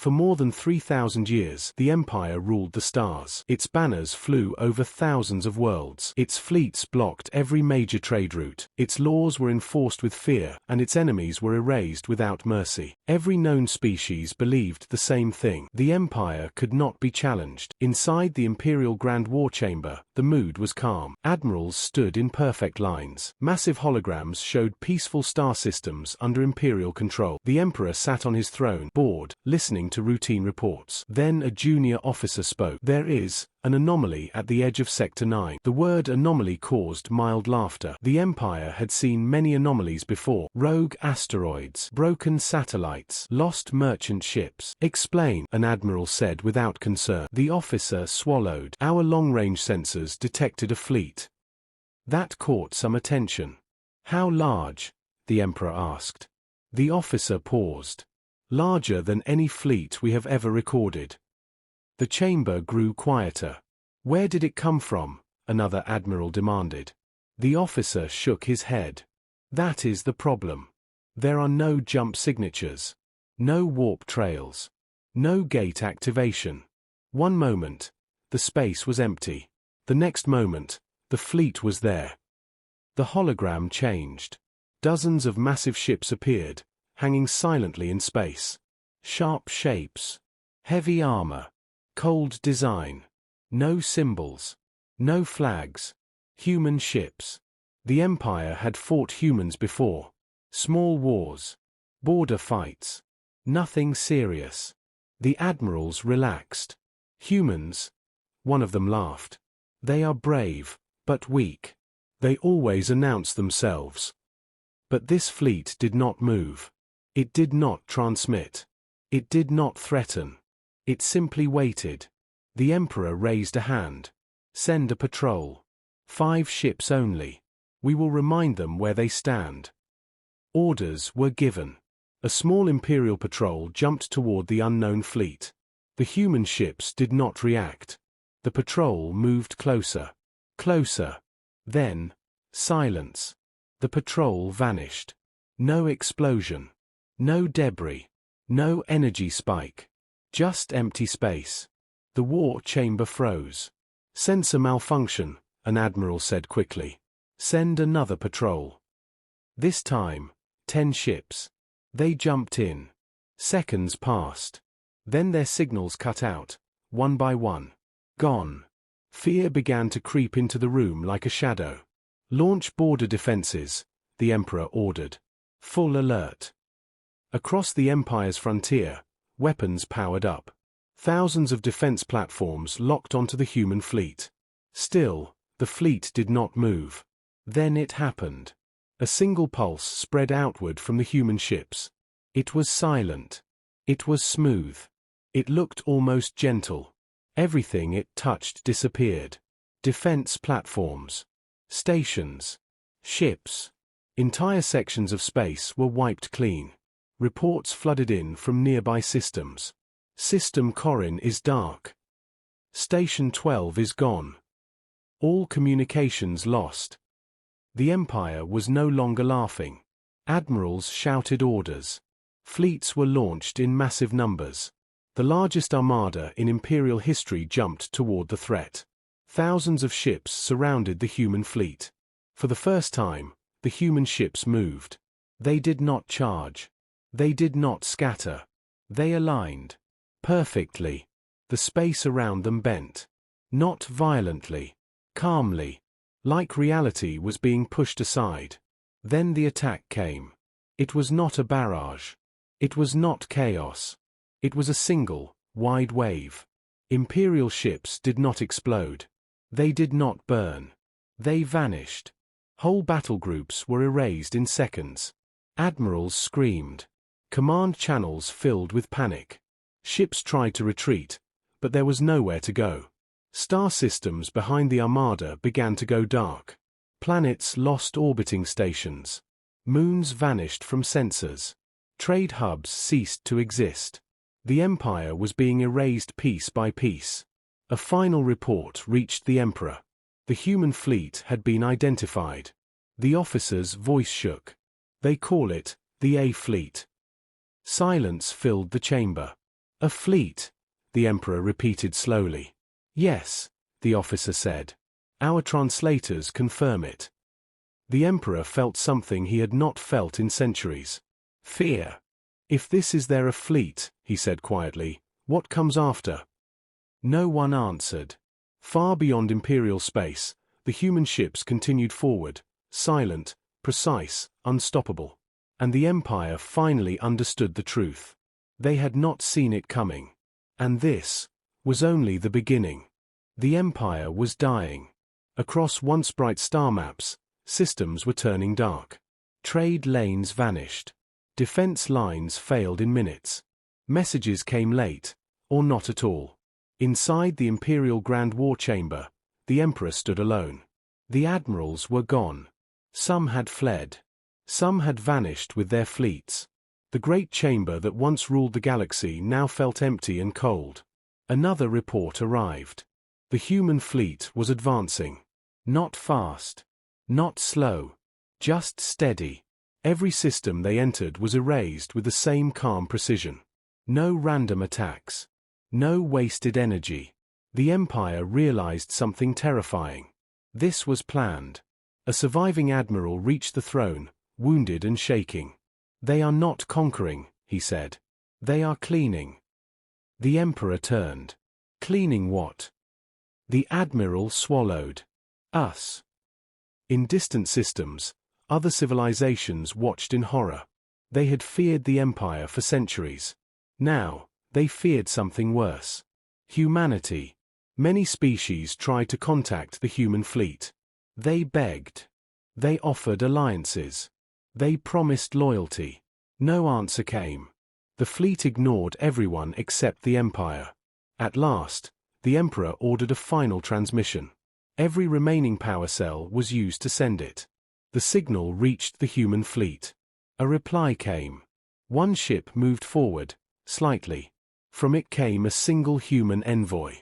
For more than 3,000 years, the Empire ruled the stars. Its banners flew over thousands of worlds. Its fleets blocked every major trade route. Its laws were enforced with fear, and its enemies were erased without mercy. Every known species believed the same thing. The Empire could not be challenged. Inside the Imperial Grand War Chamber, the mood was calm. Admirals stood in perfect lines. Massive holograms showed peaceful star systems under Imperial control. The Emperor sat on his throne, bored, listening to routine reports. Then a junior officer spoke. "There is an anomaly at the edge of Sector 9. The word anomaly caused mild laughter. The Empire had seen many anomalies before. Rogue asteroids, broken satellites, lost merchant ships. Explain, an admiral said without concern. The officer swallowed. Our long-range sensors detected a fleet. That caught some attention. How large? The Emperor asked. The officer paused. Larger than any fleet we have ever recorded. The chamber grew quieter. Where did it come from? Another admiral demanded. The officer shook his head. That is the problem. There are no jump signatures. No warp trails. No gate activation. One moment, the space was empty. The next moment, the fleet was there. The hologram changed. Dozens of massive ships appeared, hanging silently in space. Sharp shapes. Heavy armor. Cold design. No symbols. No flags. Human ships. The Empire had fought humans before. Small wars. Border fights. Nothing serious. The admirals relaxed. Humans? One of them laughed. They are brave, but weak. They always announce themselves. But this fleet did not move. It did not transmit. It did not threaten. It simply waited. The Emperor raised a hand. Send a patrol. 5 ships only. We will remind them where they stand. Orders were given. A small Imperial patrol jumped toward the unknown fleet. The human ships did not react. The patrol moved closer. Closer. Then, silence. The patrol vanished. No explosion. No debris. No energy spike. Just empty space. The war chamber froze. Sensor malfunction, an admiral said quickly. Send another patrol. This time, 10 ships. They jumped in. Seconds passed. Then their signals cut out, one by one. Gone. Fear began to creep into the room like a shadow. Launch border defenses, the Emperor ordered. Full alert. Across the Empire's frontier, weapons powered up. Thousands of defense platforms locked onto the human fleet. Still, the fleet did not move. Then it happened. A single pulse spread outward from the human ships. It was silent. It was smooth. It looked almost gentle. Everything it touched disappeared. Defense platforms. Stations. Ships. Entire sections of space were wiped clean. Reports flooded in from nearby systems. System Corin is dark. Station 12 is gone. All communications lost. The Empire was no longer laughing. Admirals shouted orders. Fleets were launched in massive numbers. The largest armada in Imperial history jumped toward the threat. Thousands of ships surrounded the human fleet. For the first time, the human ships moved. They did not charge. They did not scatter. They aligned. Perfectly. The space around them bent. Not violently. Calmly. Like reality was being pushed aside. Then the attack came. It was not a barrage. It was not chaos. It was a single, wide wave. Imperial ships did not explode. They did not burn. They vanished. Whole battle groups were erased in seconds. Admirals screamed. Command channels filled with panic. Ships tried to retreat, but there was nowhere to go. Star systems behind the Armada began to go dark. Planets lost orbiting stations. Moons vanished from sensors. Trade hubs ceased to exist. The Empire was being erased piece by piece. A final report reached the Emperor. The human fleet had been identified. The officer's voice shook. They call it the A Fleet. Silence filled the chamber. A fleet, the Emperor repeated slowly. Yes, the officer said. Our translators confirm it. The Emperor felt something he had not felt in centuries. Fear. If this is their fleet, he said quietly, what comes after? No one answered. Far beyond imperial space, the human ships continued forward, silent, precise, unstoppable. And the Empire finally understood the truth. They had not seen it coming. And this was only the beginning. The Empire was dying. Across once bright star maps, systems were turning dark. Trade lanes vanished. Defense lines failed in minutes. Messages came late, or not at all. Inside the Imperial Grand War Chamber, the Emperor stood alone. The admirals were gone. Some had fled. Some had vanished with their fleets. The great chamber that once ruled the galaxy now felt empty and cold. Another report arrived. The human fleet was advancing. Not fast. Not slow. Just steady. Every system they entered was erased with the same calm precision. No random attacks. No wasted energy. The Empire realized something terrifying. This was planned. A surviving admiral reached the throne, wounded and shaking. They are not conquering, he said. They are cleaning. The Emperor turned. Cleaning what? The admiral swallowed. Us. In distant systems, other civilizations watched in horror. They had feared the Empire for centuries. Now, they feared something worse. Humanity. Many species tried to contact the human fleet. They begged. They offered alliances. They promised loyalty. No answer came. The fleet ignored everyone except the Empire. At last, the Emperor ordered a final transmission. Every remaining power cell was used to send it. The signal reached the human fleet. A reply came. One ship moved forward, slightly. From it came a single human envoy.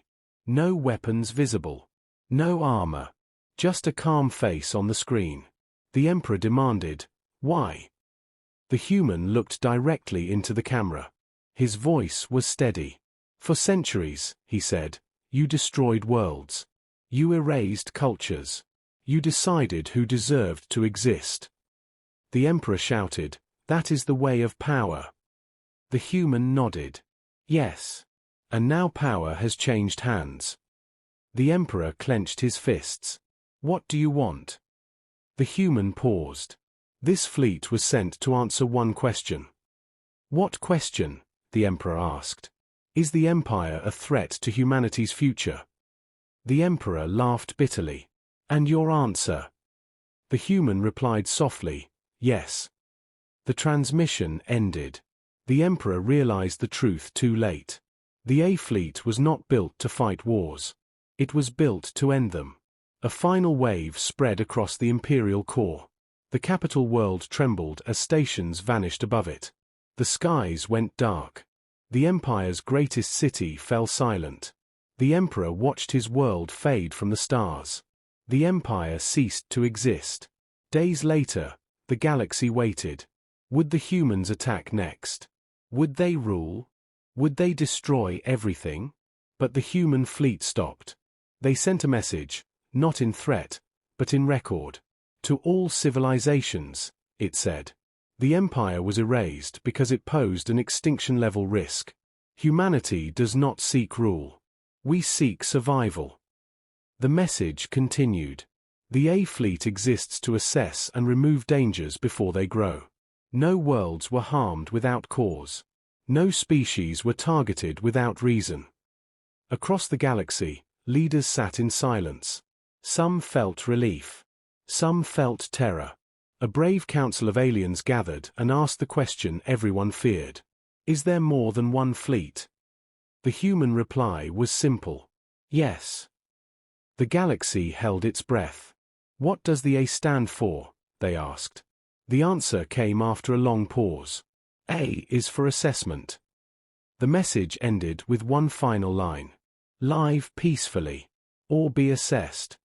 No weapons visible. No armor. Just a calm face on the screen. The Emperor demanded, "Why?" The human looked directly into the camera. His voice was steady. "For centuries," he said, "you destroyed worlds. You erased cultures. You decided who deserved to exist." The Emperor shouted, "That is the way of power." The human nodded. "Yes. And now power has changed hands." The Emperor clenched his fists. "What do you want?" The human paused. This fleet was sent to answer one question. "What question?" the Emperor asked. "Is the Empire a threat to humanity's future?" The Emperor laughed bitterly. "And your answer?" The human replied softly, "Yes." The transmission ended. The Emperor realized the truth too late. The A-fleet was not built to fight wars. It was built to end them. A final wave spread across the imperial core. The capital world trembled as stations vanished above it. The skies went dark. The Empire's greatest city fell silent. The Emperor watched his world fade from the stars. The Empire ceased to exist. Days later, the galaxy waited. Would the humans attack next? Would they rule? Would they destroy everything? But the human fleet stopped. They sent a message, not in threat, but in record. To all civilizations, it said. The Empire was erased because it posed an extinction-level risk. Humanity does not seek rule. We seek survival. The message continued. The A-fleet exists to assess and remove dangers before they grow. No worlds were harmed without cause. No species were targeted without reason. Across the galaxy, leaders sat in silence. Some felt relief. Some felt terror. A brave council of aliens gathered and asked the question everyone feared. Is there more than one fleet? The human reply was simple. Yes. The galaxy held its breath. What does the A stand for? They asked. The answer came after a long pause. A is for assessment. The message ended with one final line. Live peacefully, or be assessed.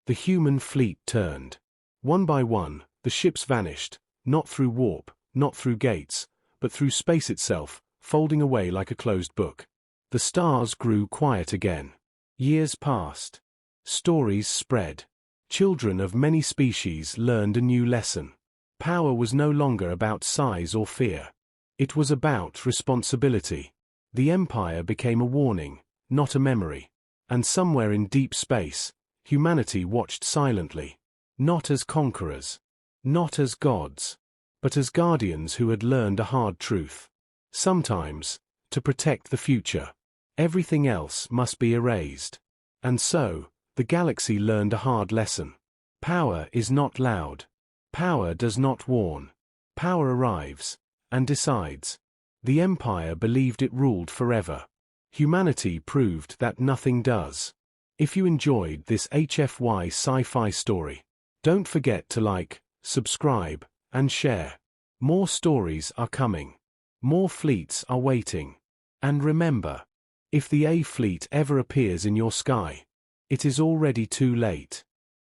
The human fleet turned. One by one, the ships vanished, not through warp, not through gates, but through space itself, folding away like a closed book. The stars grew quiet again. Years passed. Stories spread. Children of many species learned a new lesson. Power was no longer about size or fear. It was about responsibility. The empire became a warning, not a memory. And somewhere in deep space, humanity watched silently. Not as conquerors. Not as gods. But as guardians who had learned a hard truth. Sometimes, to protect the future, everything else must be erased. And so, the galaxy learned a hard lesson. Power is not loud. Power does not warn. Power arrives, and decides. The Empire believed it ruled forever. Humanity proved that nothing does. If you enjoyed this HFY sci-fi story, don't forget to like, subscribe, and share. More stories are coming. More fleets are waiting. And remember, if the A fleet ever appears in your sky, it is already too late.